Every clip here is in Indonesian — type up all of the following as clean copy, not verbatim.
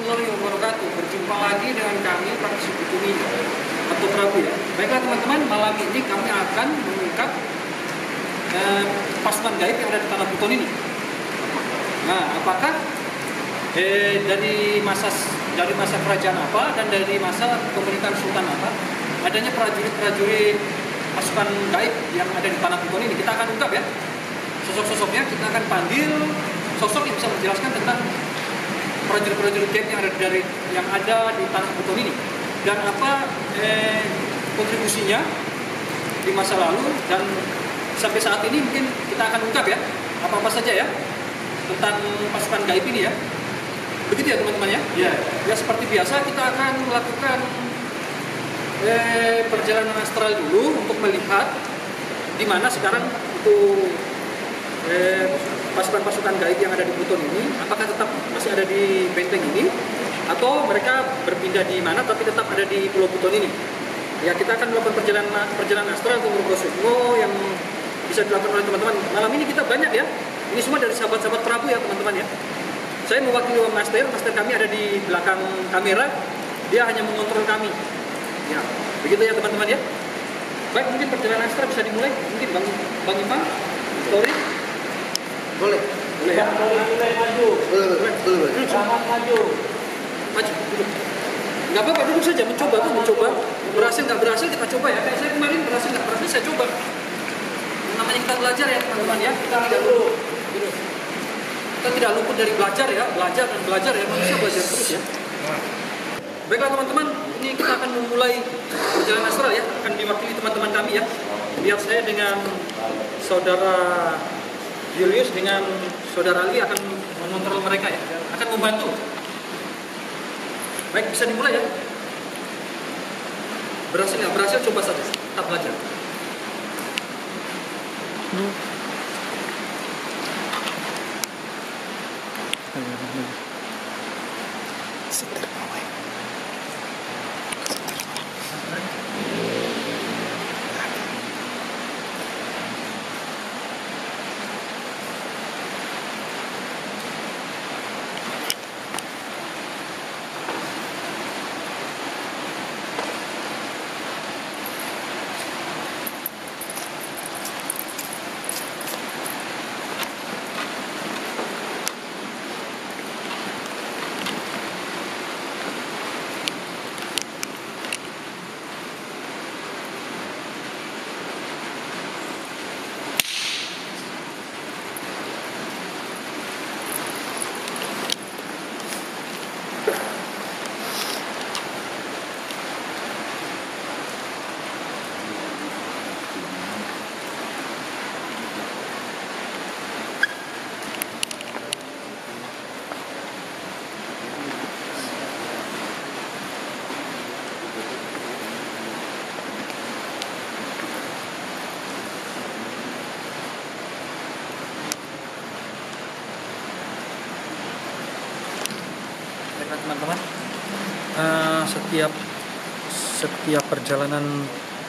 warahmatullahi wabarakatuh. Berjumpa lagi dengan kami Praksi Butuni atau Prabu ya. Baiklah teman-teman, malam ini kami akan mengungkap pasukan gaib yang ada di tanah Buton ini. Nah, apakah dari masa kerajaan apa dan dari masa pemerintahan Sultan apa adanya prajurit-prajurit pasukan gaib yang ada di tanah Buton ini? Kita akan ungkap ya. Sosok-sosoknya kita akan panggil sosok yang bisa menjelaskan tentang prajurit-prajurit gaib yang ada di tanah Buton ini dan apa kontribusinya di masa lalu dan sampai saat ini. Mungkin kita akan ungkap ya apa-apa saja ya tentang pasukan gaib ini ya. Begitu ya teman-teman ya. Ya seperti biasa kita akan melakukan perjalanan astral dulu untuk melihat di mana sekarang itu pasukan-pasukan gaib yang ada di Buton ini, apakah tetap masih ada di benteng ini atau mereka berpindah di mana tapi tetap ada di Pulau Buton ini. Ya, kita akan melakukan perjalanan astral untuk Mergosimo yang bisa dilakukan oleh teman-teman. Malam ini kita banyak ya. Ini semua dari sahabat-sahabat Prabu ya teman-teman ya. Saya mewakili master kami ada di belakang kamera. Dia hanya mengontrol kami. Ya, begitu ya teman-teman ya. Baik, mungkin perjalanan astral bisa dimulai. Mungkin Bang Ipang, story. Boleh ya? Boleh maju. Boleh. Selamat maju. Maju, duduk. Nggak apa-apa, duduk saja, mencoba. Berhasil nggak berhasil kita coba ya. Kayak saya kemarin berhasil nggak berhasil saya coba. Namanya kita belajar ya teman-teman ya. Kita tidak luput dari belajar ya, belajar ya. Manusia belajar terus ya. Baiklah teman-teman, ini kita akan memulai perjalanan astral ya. Akan diwakili teman-teman kami ya. Biar saya dengan saudara Julius dengan saudara Ali akan mengontrol mereka ya, akan membantu. Baik, bisa dimulai ya. Berhasil nggak berhasil coba saja, tetap belajar. Teman-teman,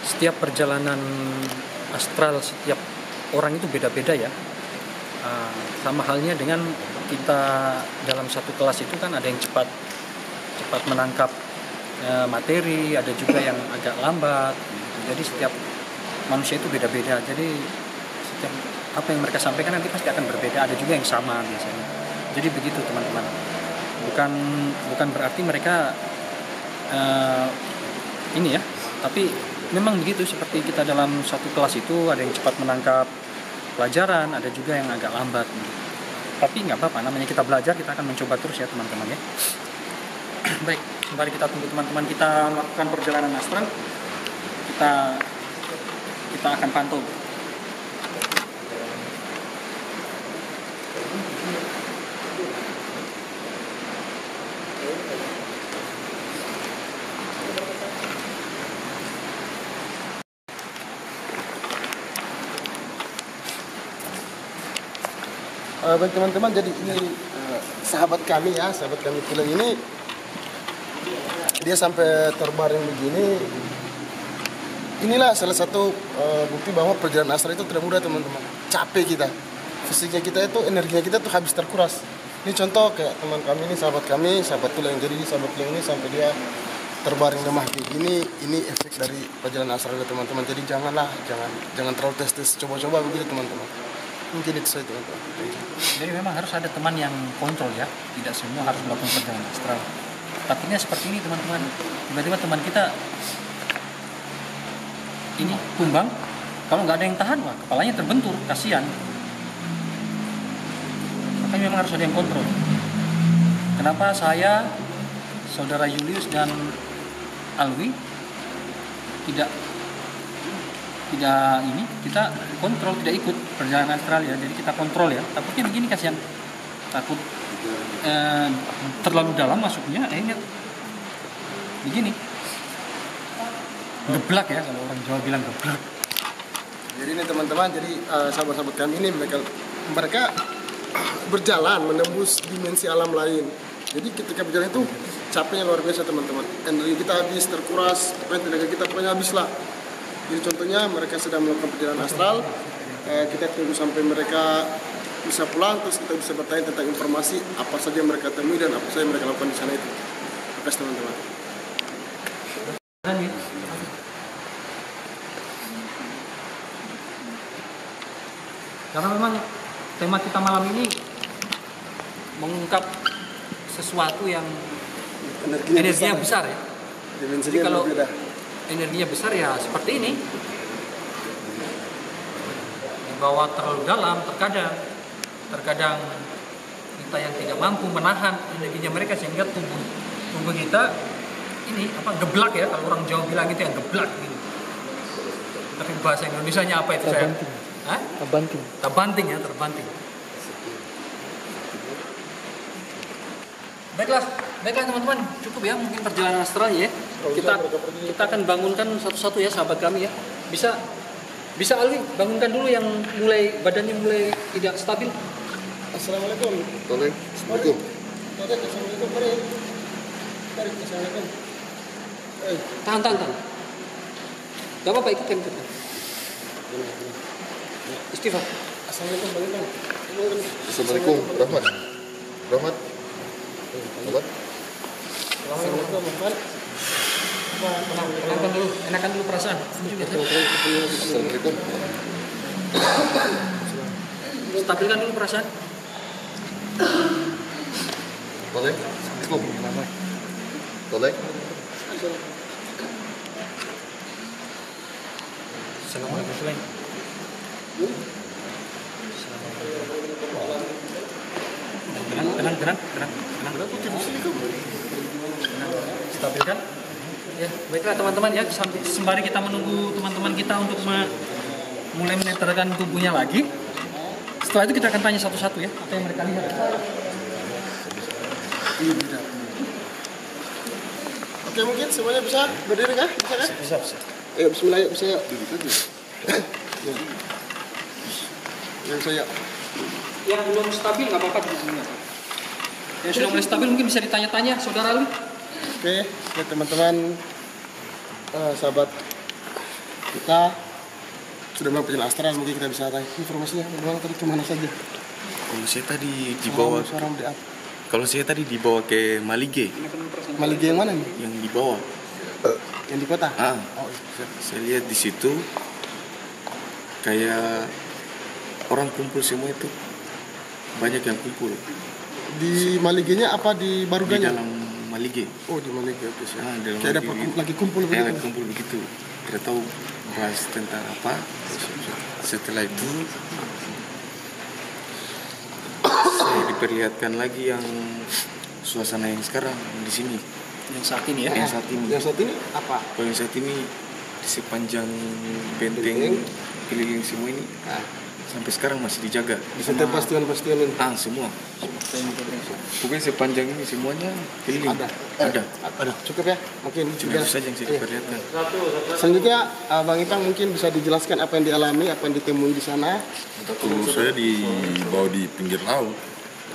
setiap perjalanan astral setiap orang itu beda-beda ya. Sama halnya dengan kita dalam satu kelas itu kan ada yang cepat menangkap materi, ada juga yang agak lambat gitu. Jadi setiap manusia itu beda-beda. Jadi setiap apa yang mereka sampaikan nanti pasti akan berbeda. Ada juga yang sama biasanya. Jadi begitu teman-teman. Bukan berarti mereka ini ya, tapi memang begitu. Seperti kita dalam satu kelas itu ada yang cepat menangkap pelajaran, ada juga yang agak lambat. Tapi nggak apa-apa, namanya kita belajar, kita akan mencoba terus ya teman-teman ya. Baik, sembari kita tunggu teman-teman kita melakukan perjalanan astral, kita akan pantau. Baik teman-teman, jadi ini sahabat kami Pila ini, dia sampai terbaring begini. Inilah salah satu bukti bahwa perjalanan astral itu tidak mudah teman-teman. Capek kita, fisiknya kita itu, energinya kita tuh habis terkuras. Ini contoh kayak teman kami ini, sahabat Tula yang jadi sahabat Tula ini sampai dia terbaring lemah kayak gini, ini efek dari perjalanan astral teman-teman. Jadi jangan terlalu tes coba-coba begitu teman-teman. Mungkin itu saja teman-teman. Jadi memang harus ada teman yang kontrol ya, tidak semua harus melakukan perjalanan astral. Takutnya seperti ini teman-teman, tiba-tiba teman kita ini tumbang, kalau nggak ada yang tahan, wah kepalanya terbentur, kasihan. Makanya memang harus ada yang kontrol. Kenapa saya, saudara Julius dan Alwi tidak kita kontrol, tidak ikut perjalanan astral ya, jadi kita kontrol ya. Takutnya begini, kasihan, takut terlalu dalam masuknya, akhirnya begini, geblak ya, kalau orang Jawa bilang geblak. Jadi ini teman-teman, jadi sahabat-sahabat kami ini mereka berjalan menembus dimensi alam lain. Jadi ketika berjalan itu capeknya luar biasa teman-teman. Energi kita habis, terkuras, tenaga kita pokoknya habis lah. Jadi contohnya mereka sedang melakukan perjalanan astral, kita tunggu sampai mereka bisa pulang, terus kita bisa bertanya tentang informasi apa saja yang mereka temui dan apa saja yang mereka lakukan di sana itu. Terima kasih teman-teman. Karena memang tema kita malam ini mengungkap sesuatu yang energinya besar ya. Jadi kalau energinya besar ya seperti ini, dibawa terlalu dalam, terkadang kita yang tidak mampu menahan energinya mereka sehingga tubuh kita ini geblak ya, kalau orang Jawa bilang itu yang geblak gitu. Tapi bahasa Indonesianya apa itu saya? Terbanting. Baiklah teman-teman, cukup ya mungkin perjalanan astral ya. Kita akan bangunkan satu-satu ya sahabat kami ya. Bisa Alwi bangunkan dulu yang badannya mulai tidak stabil. Assalamualaikum. Waalaikumsalam. Assalamualaikum. Assalamualaikum. Tahan. Gak apa-apa, ikutkan. Istighfar. Assalamualaikum. Assalamualaikum. Rahmat. Assalamualaikum. Enakan dulu perasaan. Assalamualaikum. Stabilkan dulu perasaan. Waalaikumsalam. Assalamualaikum. Tenang. Stabilkan. Ya, baiklah teman-teman ya, sembari kita menunggu teman-teman kita untuk mulai menetralkan tubuhnya lagi. Setelah itu kita akan tanya satu-satu ya, apa yang mereka lihat. Oke, mungkin semuanya bisa berdiri kah? Bisa kan? Bisa. Ayo bismillah, bisa ya. Yang saya Yang belum stabil nggak apa-apa duduknya. Yang sudah mulai stabil mungkin bisa ditanya-tanya, saudara Alwi. Oke, teman-teman, sahabat kita sudah melakukan perjalanan astral, mungkin kita bisa tanya informasinya bagaimana tadi, kemana saja? Kalau saya tadi dibawa ke Malige. Malige yang mana nih? Yang di bawah. Yang di kota? Saya lihat di situ kayak orang kumpul semua itu, banyak yang kumpul. Di Maligenya apa di Baruganya? Di dalam Malige. Oh, di Malige. Kayak ada lagi kumpul begitu. Lagi kumpul begitu. Tidak tahu bahas tentang apa. Setelah itu saya diperlihatkan lagi yang suasana yang sekarang di sini. Yang saat ini ya. Yang saat ini apa? Kalau yang saat ini di sepanjang benteng keliling semua ini sampai sekarang masih dijaga. Di setiap bastion-bastion ini. Semua. Pokoknya sepanjang ini semuanya keliling. Ada. Cukup ya? Mungkin Cuma itu saja yang saya diperlihatkan. Selanjutnya Bang Ipang mungkin bisa dijelaskan apa yang dialami, apa yang ditemui di sana. Kalau saya dibawa di pinggir laut.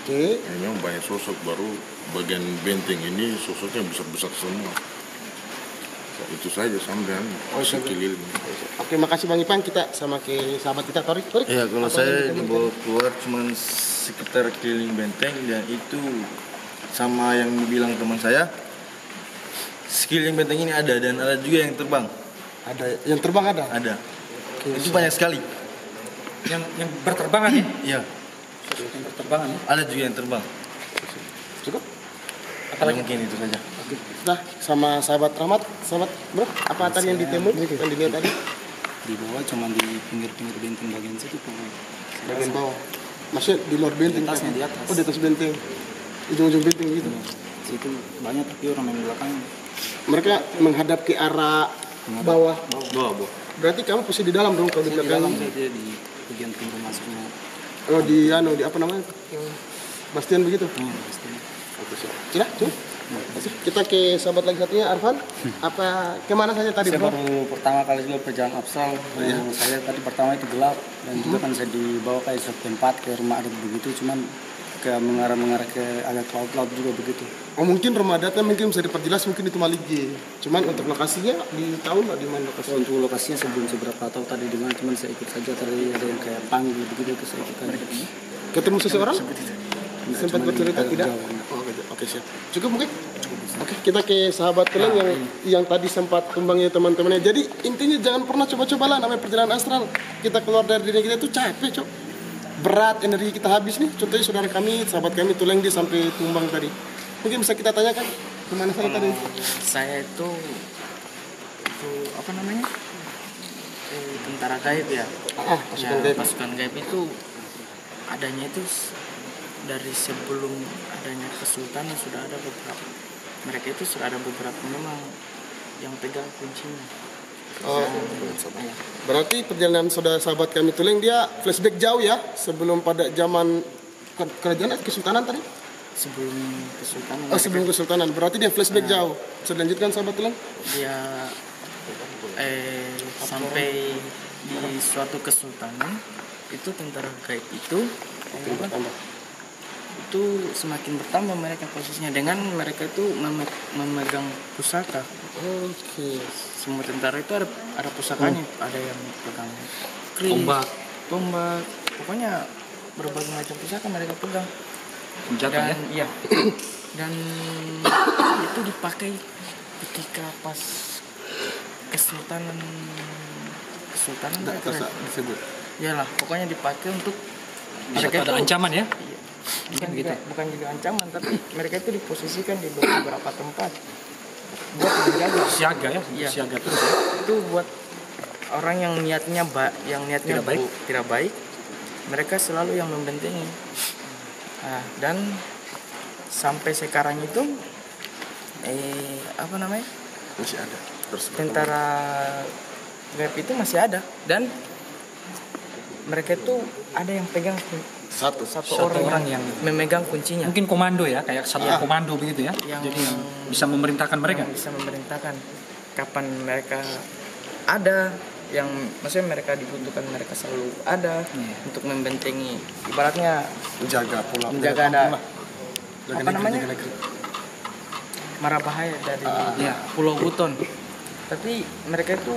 Oke. Memang banyak sosok, baru bagian benteng ini sosoknya besar-besar semua. Itu saja sampean sekeliling. Oke, makasih Bang Ipang. Kita sama ke sahabat kita Torik. Iya, kalau saya dibawa keluar cuma sekitar keliling benteng, dan itu sama yang dibilang teman saya, sekeliling benteng ini ada, dan ada juga yang terbang. Ada yang terbang ada? Ada. Itu banyak sekali. Yang berterbangan ya? Iya. Yang berterbangan ya? Ada juga yang terbang. Cukup? Apalagi mungkin itu saja. Oke. Nah, sama sahabat Rahmat, sahabat bro, apa tadi yang ditemui, yang dilihat tadi? Di bawah cuma di pinggir-pinggir benteng bagian situ pokoknya. Bagian bawah. Maksudnya di luar benteng? Di atasnya, kan? di atas. Oh, di atas benteng. Ujung-ujung benteng gitu. Situ banyak tapi orang yang belakang. Mereka menghadap ke arah bawah. Bawa. Berarti kamu posisi di dalam dong kalau di Di dalam belakang. saja di bagian pintu masuknya. Oh, di apa namanya? Bastian begitu. Pasti. Oke, siap. Sudah, cukup. Kita ke sahabat lagi satunya, Arfan. Apa kemana saja tadi, Saya bro? baru pertama kali juga perjalanan Absal. Saya tadi pertama itu gelap dan juga kan saya dibawa ke suatu tempat ke rumah adat begitu, cuman ke mengarah ke agak laut juga begitu. Oh, mungkin rumah adatnya mungkin bisa diperjelas, mungkin itu Maligi. Cuman untuk lokasinya di tahu nggak di mana lokasi? Untuk lokasinya sebelum seberapa tahu tadi di mana, cuman saya ikut saja tadi ada yang kayak panggil begitu ke saya ikut aja. Ketemu seseorang? Sempat Cuman bercerita agak tidak? jauh. Oh, oke, siap. Cukup mungkin? Oke, kita ke sahabat kalian yang tadi sempat tumbangnya teman-temannya. Jadi intinya jangan pernah coba-coba lah namanya perjalanan astral. Kita keluar dari diri kita itu capek, Cok. Berat, energi kita habis nih. Contohnya saudara kami, sahabat kami Tuleng dia sampai tumbang tadi. Mungkin bisa kita tanyakan kemana saya tadi? Saya itu apa namanya? Tentara gaib ya. Pasukan gaib. Pasukan gaib itu adanya itu dari sebelum adanya kesultanan sudah ada beberapa. Mereka itu sudah ada beberapa memang yang pegang kuncinya. Oh, berarti perjalanan saudara sahabat kami Tuleng dia flashback jauh ya sebelum pada zaman kerajaan atau kesultanan tadi? Sebelum kesultanan. Oh, sebelum kesultanan. Berarti dia flashback jauh. Saya lanjutkan sahabat Tuleng. Dia sampai di suatu kesultanan itu tentara gaib itu semakin bertambah mereka posisinya dengan mereka itu memegang pusaka. Oke. Semua tentara itu ada pusakanya, ada yang pegang kris, tombak, pokoknya berbagai macam pusaka mereka pegang. Senjata ya? Iya. Dan itu dipakai ketika pas kesultanan Disebut. Iyalah, pokoknya dipakai untuk Mereka ada ancaman ya? bukan juga ancaman, tapi mereka itu diposisikan di beberapa tempat buat menjaga Siaga ya? Iya. Siaga terus ya? itu buat orang yang niatnya Tidak baik. tidak baik, mereka selalu yang membentengi. Nah, dan sampai sekarang itu apa namanya, Masih ada. Terus tentara gaib itu masih ada, dan mereka itu ada yang pegang satu orang yang memegang kuncinya, Mungkin komando ya, kayak satu komando begitu ya? Yang- Jadi yang bisa memerintahkan mereka? yang bisa memerintahkan kapan mereka ada, yang maksudnya mereka dibutuhkan, mereka selalu ada untuk membentengi, ibaratnya menjaga pula. menjaga ada Jaga apa negeri, namanya, jaga negeri. mara bahaya dari Pulau Buton. Tapi mereka itu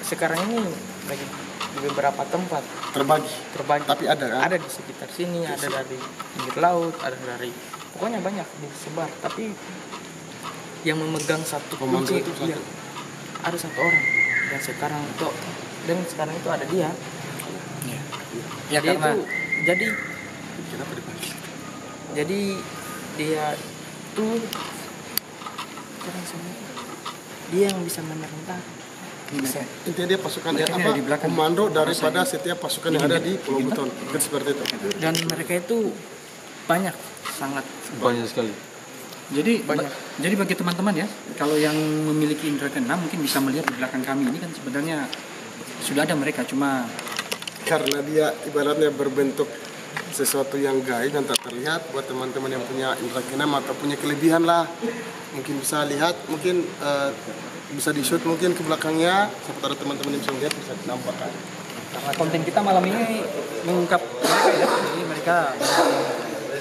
sekarang ini lagi di beberapa tempat Terbagi. terbagi. Tapi ada kan? Ada di sekitar sini, ada dari pinggir laut, ada dari, pokoknya banyak disebar. Tapi yang memegang satu Komando kunci itu satu. iya, ada satu orang. Dan sekarang itu ada dia. Ya, Dia karena itu jadi Kenapa dipanggil? jadi dia tuh dia yang bisa memerintah. Intinya dia pasukan Mereka ada di belakang. komando daripada setiap pasukan yang ada di Pulau Buton. Kan seperti itu. Dan mereka itu banyak, sangat Banyak sekali. Jadi Banyak. jadi bagi teman-teman ya, kalau yang memiliki indera keenam mungkin bisa melihat di belakang kami ini kan sebenarnya sudah ada mereka, cuma Karena dia ibaratnya berbentuk sesuatu yang gaib dan tak terlihat. Buat teman-teman yang punya indera keenam atau punya kelebihan lah, mungkin bisa lihat, mungkin bisa di-shoot mungkin ke belakangnya. Seperti ada teman-teman yang bisa lihat, bisa dinampakkan. karena konten kita malam ini mengungkap mereka ya, jadi mereka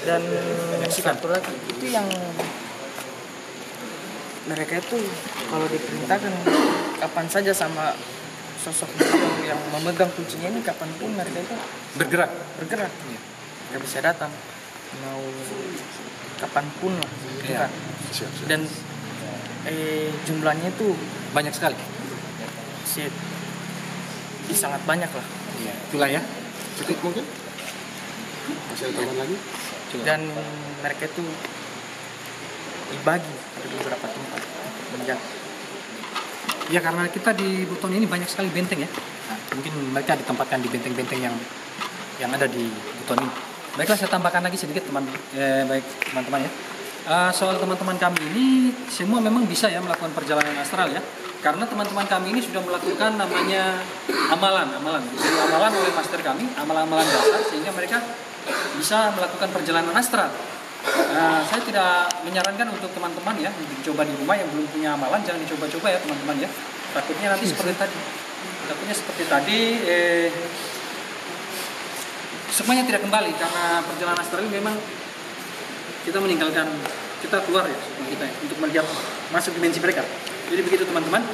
dan satu lagi itu yang mereka itu kalau diperintahkan kapan saja sama sosok yang memegang kuncinya ini, kapanpun mereka itu Bergerak. nggak bisa datang, mau kapanpun lah gitu Iya. kan. Dan jumlahnya itu Banyak sekali. sih sangat banyak lah. Iya. Itulah ya. Cukup mungkin? Masih ada tambahan lagi? Dan mereka itu dibagi ada beberapa tempat menjaga. Ya karena kita di Buton ini banyak sekali benteng ya. Nah, mungkin mereka ditempatkan di benteng-benteng yang ada di Buton ini. Baiklah, saya tambahkan lagi sedikit baik teman-teman ya. Soal teman-teman kami ini semua memang bisa ya melakukan perjalanan astral ya. Karena teman-teman kami ini sudah melakukan namanya amalan. Jadi amalan oleh master kami, amalan-amalan dasar sehingga mereka bisa melakukan perjalanan astral. Saya tidak menyarankan untuk teman-teman ya untuk dicoba di rumah yang belum punya amalan, jangan dicoba-coba ya teman-teman ya. Takutnya nanti seperti tadi. Semuanya tidak kembali karena perjalanan astral ini memang kita meninggalkan, kita keluar ya kita ya, untuk melihat masuk dimensi mereka. Jadi begitu teman-teman.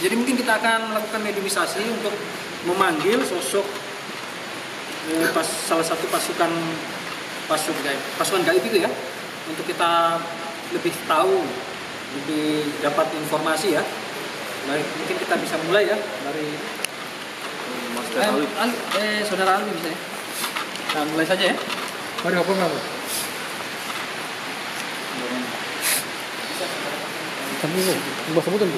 Jadi mungkin kita akan melakukan mediumisasi untuk memanggil sosok salah satu pasukan gaib itu ya, untuk kita lebih tahu, lebih dapat informasi ya. Baik, mungkin kita bisa mulai ya dari Saudara Alwi bisa ya. Nah, mulai saja ya. Mari apa nggak? Kamu ini, bahasa Buton bu.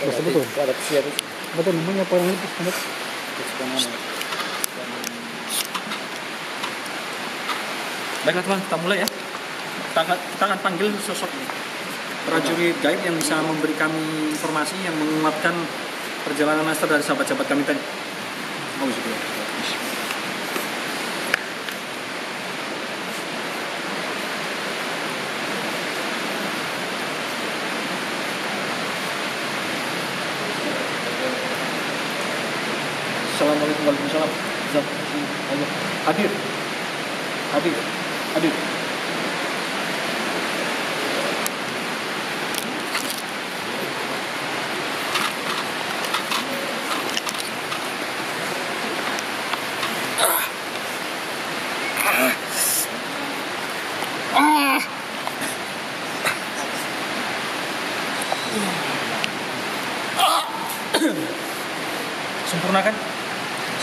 Bahasa Buton. Betul, namanya apa yang itu? Baiklah teman, kita mulai ya. Kita akan panggil sosok prajurit gaib yang bisa memberi kami informasi yang menguatkan perjalanan astral dari sahabat-sahabat kami tadi. Assalamualaikum warahmatullahi wabarakatuh. Hadir.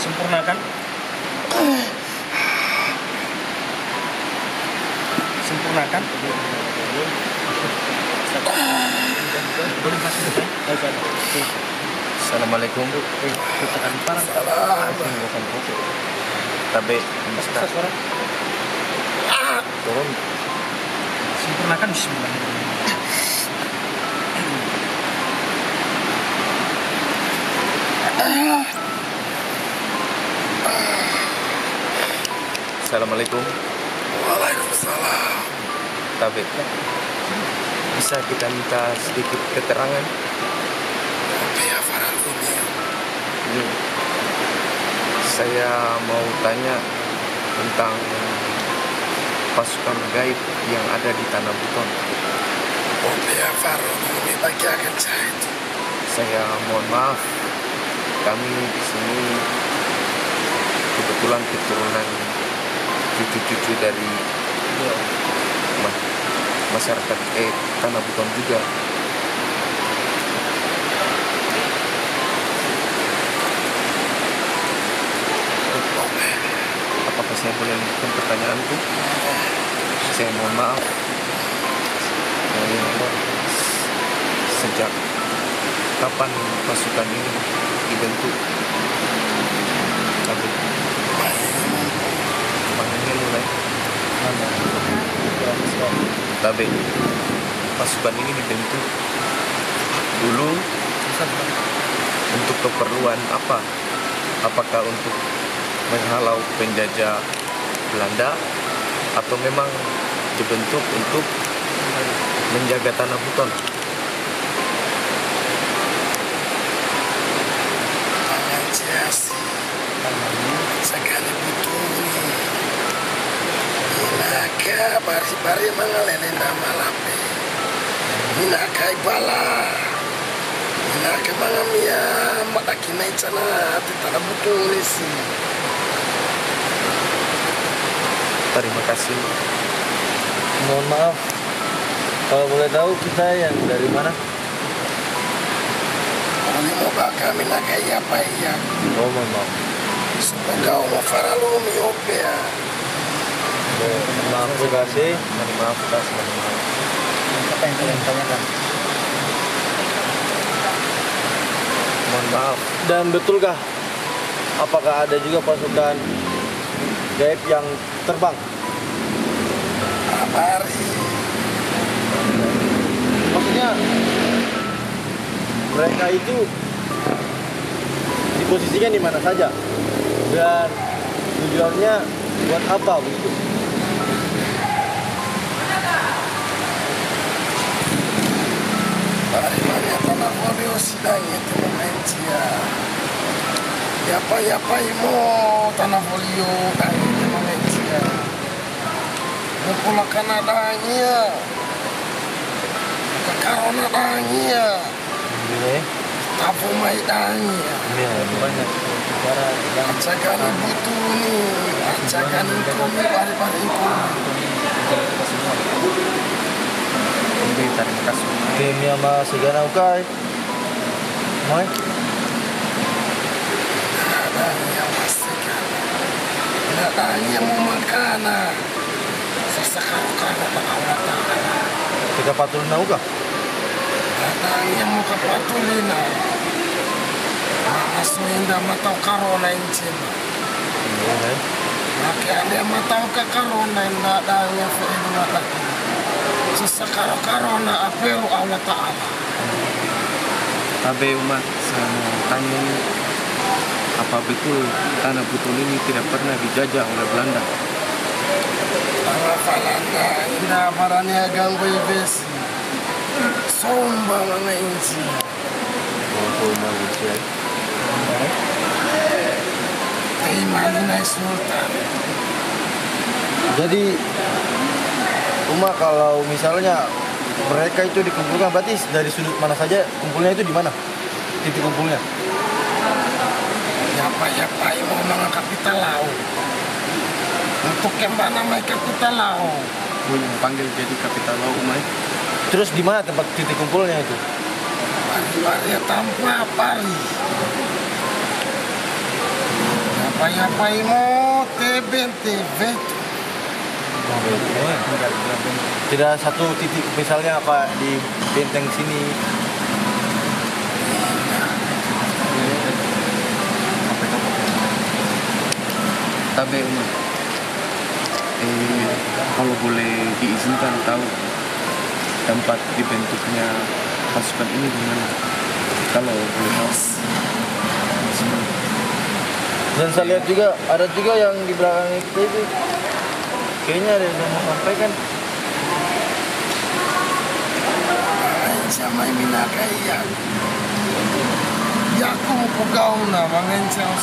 Sempurnakan. Sempurnakan. Assalamualaikum. Tabe, turun. Sempurnakan bismillah. Assalamualaikum. Waalaikumsalam. Tabe, bisa kita minta sedikit keterangan? Ya Farhan ini. Saya mau tanya tentang pasukan gaib yang ada di Tanah Buton. Ya Farhan ini bagi akan saya. Saya mohon maaf, kami di sini kebetulan keturunan cucu-cucu dari masyarakat Tanah Buton juga. Apakah saya boleh lanjutkan pertanyaanku? Saya mohon maaf. Sejak kapan pasukan ini dibentuk? Maknanya mulai. Tapi pasukan ini dibentuk dulu untuk keperluan apa? Apakah untuk menghalau penjajah Belanda atau memang dibentuk untuk menjaga Tanah Buton? Anjasi. Sekali butuh Maka bari mangalelenda malape. Minakai bala. Minakai mangamia madakina icana titana butulisi. Terima kasih. Mohon maaf, kalau boleh tahu kita yang dari mana? Kami mau bakal minakai apa ya? Oh, mohon maaf. Semoga Allah faralumi opea. Maaf, terima kasih. Mohon maaf, mohon maaf. Apa yang kalian tanyakan? Mohon maaf. Dan betulkah, apakah ada juga pasukan gaib yang terbang? Abari. Maksudnya mereka itu diposisikan di mana saja dan tujuannya buat apa begitu? Bari banyak tanah folio sidang itu mencia. Yapa imo tanah folio dan itu mencia. Mupulakan adanya. Karena adanya. Ini Tapu maidanya. banyak cara yang Acakan butuh nih. Acakan kami bari-bari Terima kasih. tim yang masih gana ukai. Mai, adanya pastikan. Adanya mau makanan. Sesekali Allah Ta'ala. kita patul nauka. Adanya mau kepatulina. Mas minda matau karona incin. Maka ada matau ke karona inda adanya fa'iduna lagi. Sesekali karona apelu Allah Ta'ala. Tapi umat, saya mau tanya ini, apa betul tanah Buton ini tidak pernah dijajah oleh Belanda? Para falanda inda baranya ganggu ibesi. Sombang na inci. Imani sultan. Jadi Uma, kalau misalnya mereka itu dikumpulkan, berarti dari sudut mana saja kumpulnya itu di mana? Titik kumpulnya? Yapa mau mga kapital laut. Untuk kembali may kapital laut. Gue yang panggil jadi kapital laut Umay. Terus di mana tempat titik kumpulnya itu? Pari tanpa pari. Yapa mau tebe. Tidak satu titik misalnya apa di benteng sini. Tapi Umay, kalau boleh diizinkan tahu tempat dibentuknya pasukan ini di mana? Kalau boleh tahu. Dan saya lihat juga ada juga yang di belakang kita itu. Kayaknya ada yang mau sampaikan. Sama minakaya. Yaku pugau na mangencang.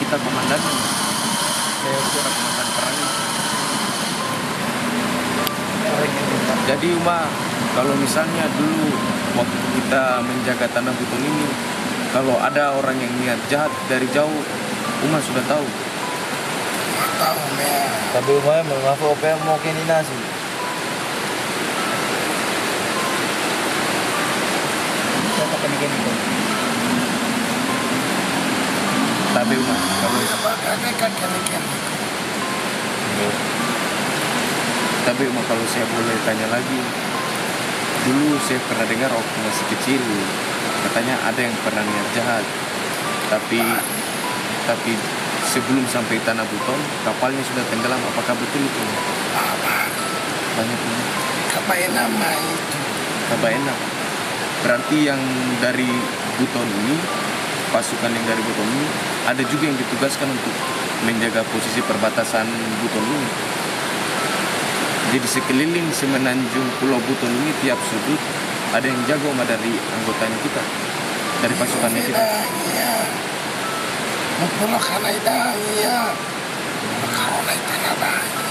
Kita komandan, saya komandan perang. Jadi Uma, kalau misalnya dulu waktu kita menjaga tanah Buton ini, kalau ada orang yang niat jahat dari jauh, Uma sudah tahu. Tahu mea. Tapi umumnya mengaku apa yang mau kini nasi. Siapa kini itu? Tapi Uma, kalau tapi Uma, kalau saya boleh tanya lagi, dulu saya pernah dengar waktu masih kecil, katanya ada yang pernah niat jahat, tapi sebelum sampai tanah Buton, kapalnya sudah tenggelam. Apakah betul itu? Banyak Uma. Kabaena mah itu. Kabaena. Berarti yang dari Buton ini, pasukan yang dari Buton ini, ada juga yang ditugaskan untuk menjaga posisi perbatasan Buton ini. Jadi sekeliling semenanjung Pulau Buton ini tiap sudut ada yang jago dari anggotanya kita, dari pasukannya kita. Mupulakan idangnya. Karena itu nadanya.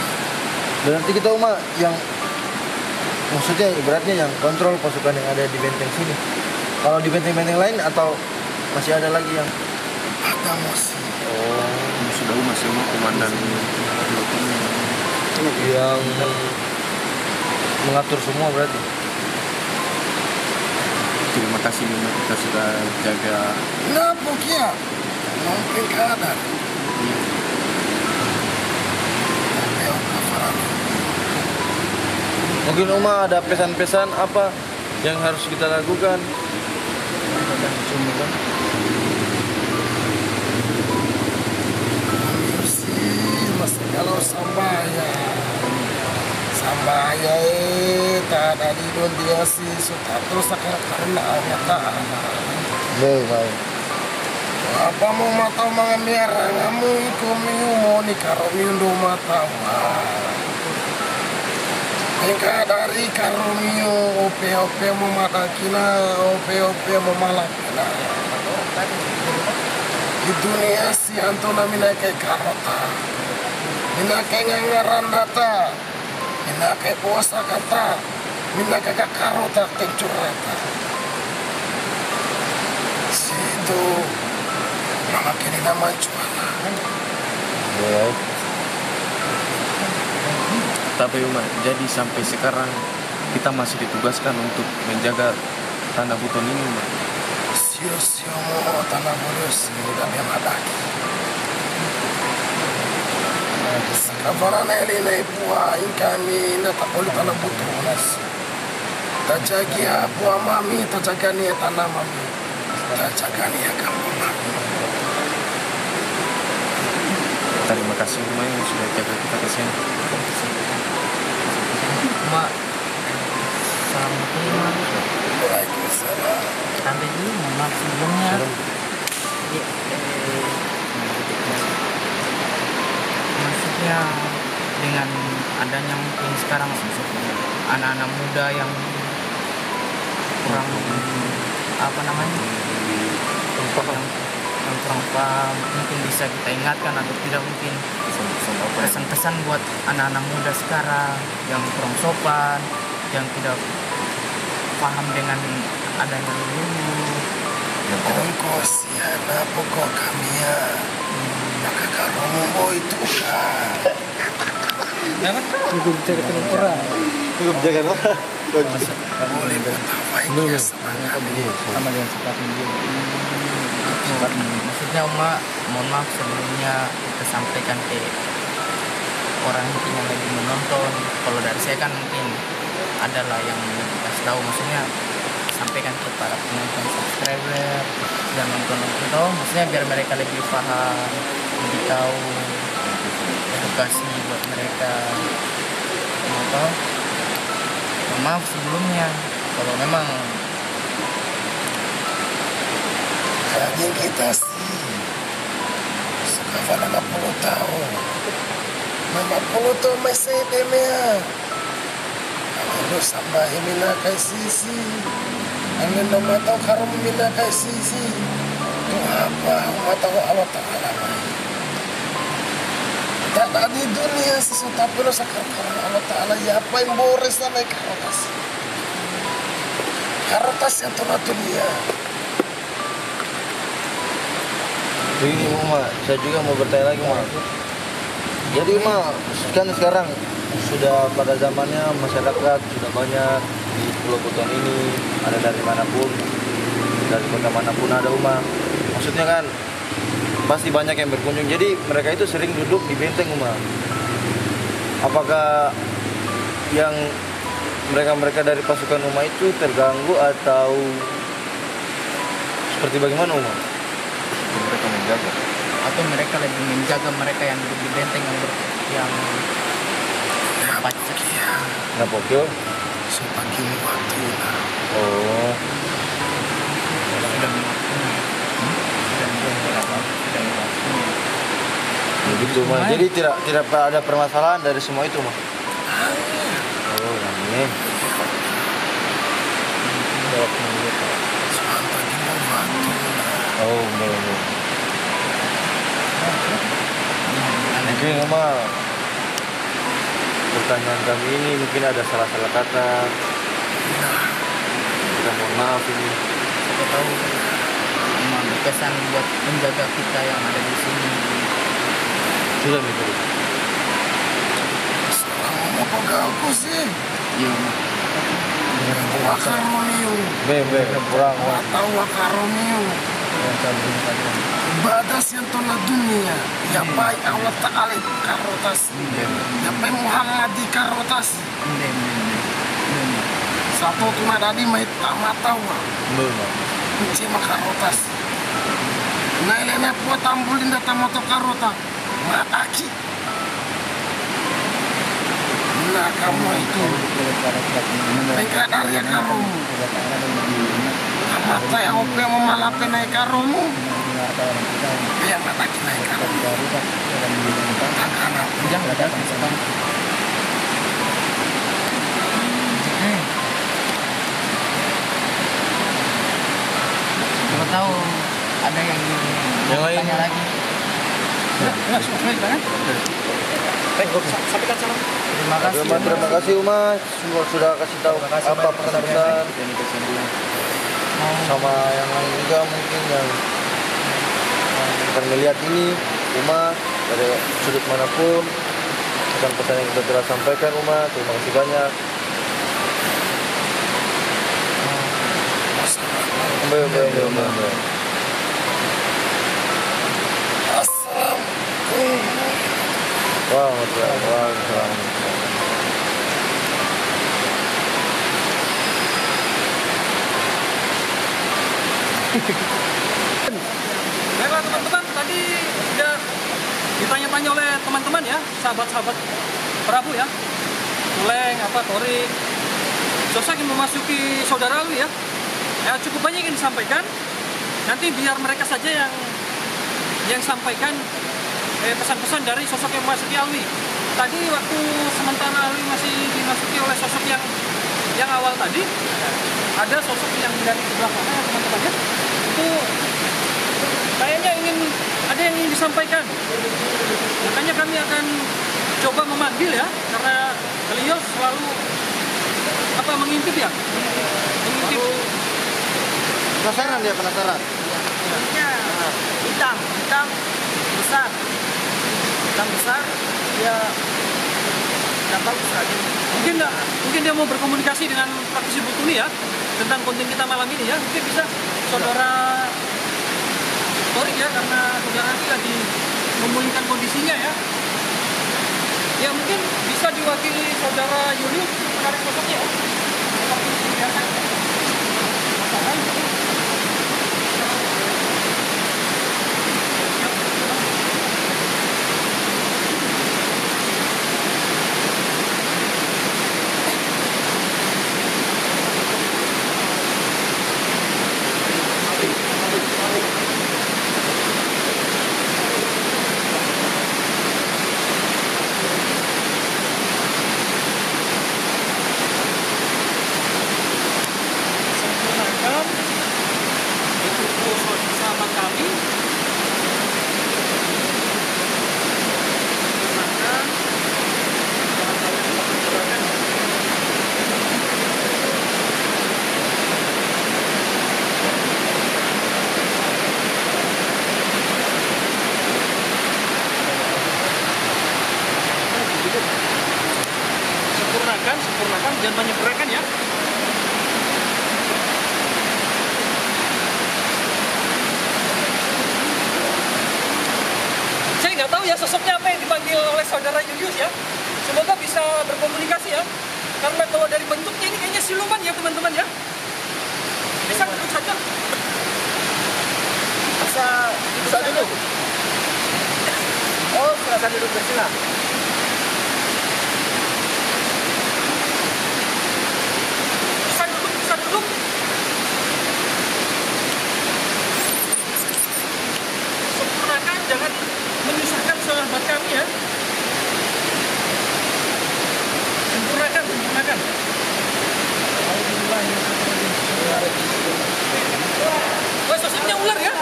Berarti kita Uma yang maksudnya ibaratnya yang kontrol pasukan yang ada di benteng sini. Kalau di benteng-benteng lain atau masih ada lagi yang Ada masih. Sudah Uma semua komandan yang mengatur semua berarti. terima kasih Uma kita sudah jaga. Nah, Bukia. Mungkin keadaan. Mungkin Uma ada pesan-pesan apa yang harus kita lakukan? Masih kalau Sambaya tak ada di dunia sih sudah terus karena Allah Ta'ala. Baik. Apa mau matau mengambil rangamu iku miu ni karo miu matau. Engkau dari karo miu ope memadakina ope memalakina. Di dunia si antona minake karota, minake ngangaran data, minake puasa kata, minake karota kencurata. Situ nama kini nama jualan. Baik. Tapi Uma, jadi sampai sekarang kita masih ditugaskan untuk menjaga tanah Buton ini Uma. Sio mo tanah mulus dan yang adaki. Sekarang ini buah kami nak boleh tanah Butonas. Tajagi buah mami, tajaga ni tanah mami, tajaga ni kamu mami. Terima kasih Uma yang sudah jaga kita ke sini. Mak, assalamualaikum. Waalaikumsalam. Sampai dulu, mohon maaf sebelumnya. Maksudnya dengan adanya mungkin sekarang anak-anak muda yang kurang yang kurang paham, mungkin bisa kita ingatkan atau tidak, mungkin pesan-pesan buat anak-anak muda sekarang yang kurang sopan, yang tidak paham dengan adanya dulu. Engkau siapa pokok kami ya, maka kamu mau itu kan? Cukup jaga orang. Cukup jaga orang. Boleh bertawa ya semangat. Sama dengan sikap ini. Maksudnya Uma, mohon maaf sebelumnya kita sampaikan ke orang yang lagi menonton. Kalau dari saya kan mungkin adalah yang kasih tahu, maksudnya sampaikan ke para penonton, subscriber dan nonton itu, maksudnya biar mereka lebih paham, lebih tahu, edukasi buat mereka. Mohon maaf sebelumnya kalau memang Jadi kita sih suka 60 tahun. 60 tahun masih demea. Kalau sampai mina kai sisi, angin nama tahu karum mina kai sisi. Itu apa? Nggak tahu Allah Taala. Tak ada di dunia sesuatu tapi lo sekarang Allah Taala ya apa yang boris sana karotas. Karotas yang tuh dunia. Begini Uma, saya juga mau bertanya lagi Uma. Jadi Uma, kan sekarang sudah pada zamannya masyarakat sudah banyak di Pulau Buton ini, ada dari manapun, dari kota manapun ada Uma. Maksudnya kan pasti banyak yang berkunjung. Jadi mereka itu sering duduk di benteng Uma. Apakah yang mereka dari pasukan Uma itu terganggu atau seperti bagaimana Uma? Mereka menjaga. atau mereka lebih menjaga mereka yang duduk di benteng yang pacet. Nah pokoknya Sebagai waktu oh Sudah mewaktunya. begitu Mas. Jadi tidak ada permasalahan dari semua itu Mas. Oh ini. Oh benar. Mungkin Mas pertanyaan kami ini mungkin ada salah-salah kata. Kita mohon maaf ini. Siapa tahu memang berkesan buat menjaga kita yang ada di sini. Sudah mikir. Mau pegaku sih. Iya. Wakaromio. Kurang. Atau Wakaromio. Badas yang tolak dunia. Ya baik Allah Ta'ala karotas. Ya baik Muhammad di karotas. Satu tuna tadi mai tamatawa. Kunci makarotas. Nah ini apa tambulin data moto karota. Mataki. Nah kamu itu mereka dari kamu mata yang oke memalape naik karumu yang mataki naik karumu takkan apa Siapa tahu ada yang lain tanya lagi. Sampaikan salam. Terima kasih. Terima kasih sudah kasih tahu apa pesan-pesan sama yang lain juga mungkin yang akan melihat ini Uma dari sudut manapun. Pesan-pesan yang kita telah sampaikan Uma, terima kasih banyak. Assalamualaikum. Waalaikumsalam. Baiklah teman-teman, tadi sudah ditanya-tanya oleh teman-teman ya, sahabat-sahabat Prabu ya, Tuleng, Torik, sosok yang memasuki saudara Alwi ya. Cukup banyak yang disampaikan. Nanti biar mereka saja yang sampaikan pesan-pesan dari sosok yang memasuki Alwi. Tadi waktu sementara Alwi masih dimasuki oleh sosok yang awal tadi, ada sosok yang dari sebelah sana ya teman-teman ya. Itu kayaknya ada yang ingin disampaikan. Makanya kami akan coba memanggil ya, karena beliau selalu mengintip ya. Mengintip. Penasaran. Ya, hitam besar. Hitam besar ya tidak bagus lagi. Mungkin dia mau berkomunikasi dengan praktisi Butuni ya tentang konten kita malam ini ya. Mungkin bisa saudara Torik ya, karena saudara nanti lagi memulihkan kondisinya ya. Ya mungkin bisa diwakili saudara Yulius menarik sosoknya ya. Seperti biasa. Sempurnakan, jangan banyak gerakan ya. Saya nggak tahu ya sosoknya apa yang dipanggil oleh saudara Julius ya. Semoga bisa berkomunikasi ya. Karena kalau dari bentuknya ini kayaknya siluman ya teman-teman ya. Bisa duduk saja. Bisa duduk. Oh, silahkan duduk bersila. Bisa duduk. Sempurnakan, jangan menyusahkan sahabat kami ya. Sempurnakan. Wah, sosoknya ular ya.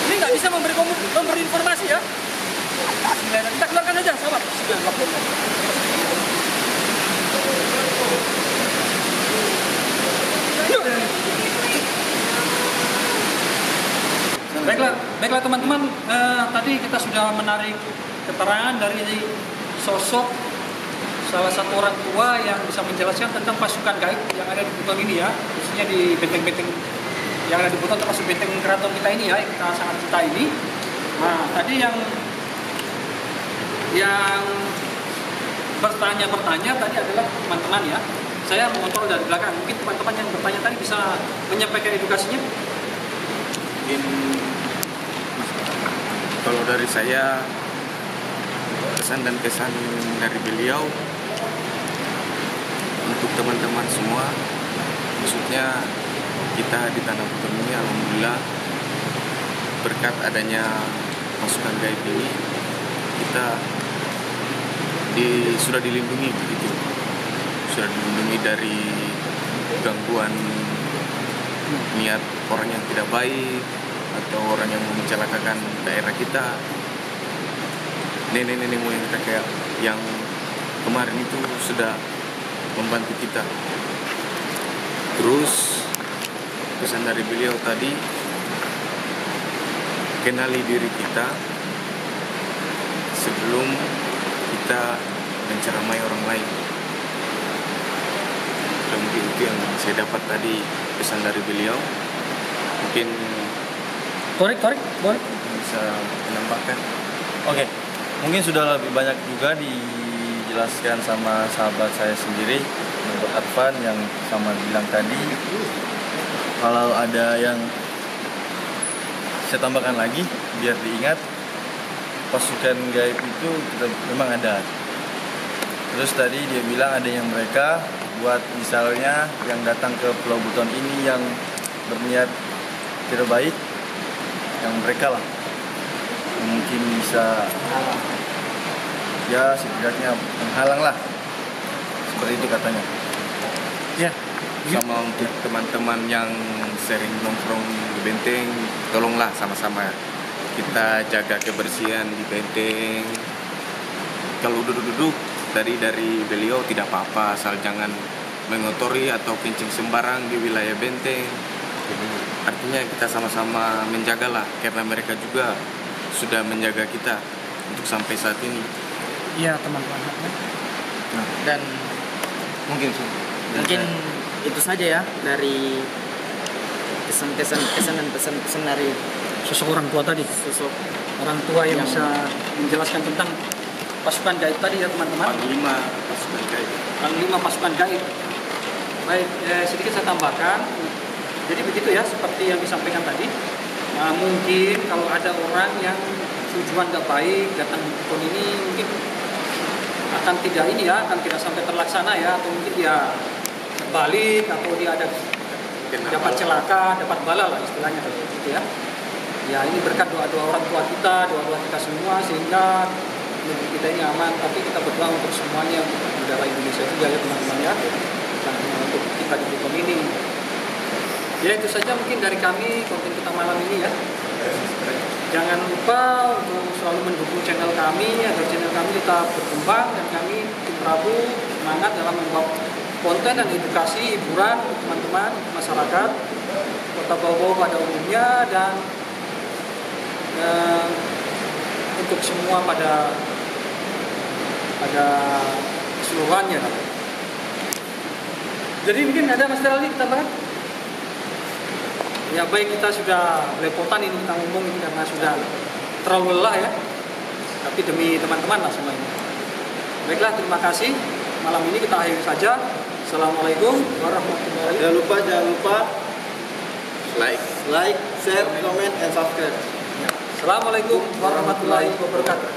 Ini nggak bisa memberi informasi ya. Kita keluarkan aja, sahabat. 9. Baiklah teman-teman, tadi kita sudah menarik keterangan dari sosok salah satu orang tua yang bisa menjelaskan tentang pasukan gaib yang ada di Buton ini ya, khususnya di benteng-benteng yang ada di Buton, termasuk benteng keraton kita ini ya, yang kita sangat cinta ini. Nah, tadi yang bertanya tadi adalah teman-teman ya. Saya mengontrol dari belakang. Mungkin teman-teman yang bertanya tadi bisa menyampaikan edukasinya. Mungkin kalau dari saya, pesan dan kesan dari beliau untuk teman-teman semua, maksudnya kita di Tanah Buton ini alhamdulillah berkat adanya pasukan gaib ini kita sudah dilindungi begitu, sudah dilindungi dari gangguan niat orang yang tidak baik atau orang yang mencelakakan daerah kita. Nenek-nenek moyang kita kayak yang kemarin itu sudah membantu kita. Terus pesan dari beliau tadi, kenali diri kita sebelum kita menceramai orang lain. Dan mungkin itu yang saya dapat tadi pesan dari beliau. Mungkin Torik, boleh bisa menambahkan. Oke, mungkin sudah lebih banyak juga dijelaskan sama sahabat saya sendiri, Menurut Advan yang sama bilang tadi. Kalau ada yang saya tambahkan lagi, biar diingat, pasukan gaib itu memang ada. Terus tadi dia bilang ada yang mereka buat misalnya yang datang ke Pulau Buton ini yang berniat tidak baik, yang mereka lah mungkin bisa ya setidaknya menghalang lah, seperti itu katanya ya. Sama untuk teman-teman yang sering nongkrong di benteng, tolonglah sama-sama kita jaga kebersihan di benteng. Kalau duduk-duduk dari beliau tidak apa-apa, asal jangan mengotori atau kencing sembarang di wilayah benteng. Artinya kita sama-sama menjagalah, karena mereka juga sudah menjaga kita untuk sampai saat ini. Iya teman-teman. Dan mungkin itu saja ya dari kesan dan pesan-pesan dari Sosok orang tua tadi, sosok orang tua yang bisa menjelaskan tentang pasukan gaib tadi ya teman-teman. Panglima pasukan gaib. Panglima pasukan gaib. Baik, sedikit saya tambahkan. Jadi begitu ya, seperti yang disampaikan tadi. Mungkin kalau ada orang yang tujuan nggak baik datang ke Buton ini, mungkin akan tidak sampai terlaksana ya, atau mungkin dia balik atau dia dapat celaka, dapat bala lah istilahnya gitu ya. Ya ini berkat doa-doa orang tua kita, doa-doa kita semua sehingga negeri kita ini aman. Tapi kita berdoa untuk semuanya, untuk negara Indonesia juga ya teman-teman ya, dan untuk kita di Buton ini. Ya itu saja mungkin dari kami konten kita malam ini ya. Jangan lupa untuk selalu mendukung channel kami agar channel kami tetap berkembang, dan kami tim Prabu semangat dalam membuat konten dan edukasi hiburan untuk teman-teman masyarakat Kota Bau-Bau pada umumnya, dan untuk semua pada keseluruhannya. Jadi mungkin ada Mas Terali kita bahas. Ya baik, kita sudah belepotan ini kita ngomong ini karena sudah terlalu lelah ya. Tapi demi teman-teman lah semuanya. Baiklah, terima kasih. Malam ini kita akhiri saja. Assalamualaikum warahmatullahi wabarakatuh. Jangan lupa like, share, comment, and subscribe. Assalamualaikum warahmatullahi wabarakatuh.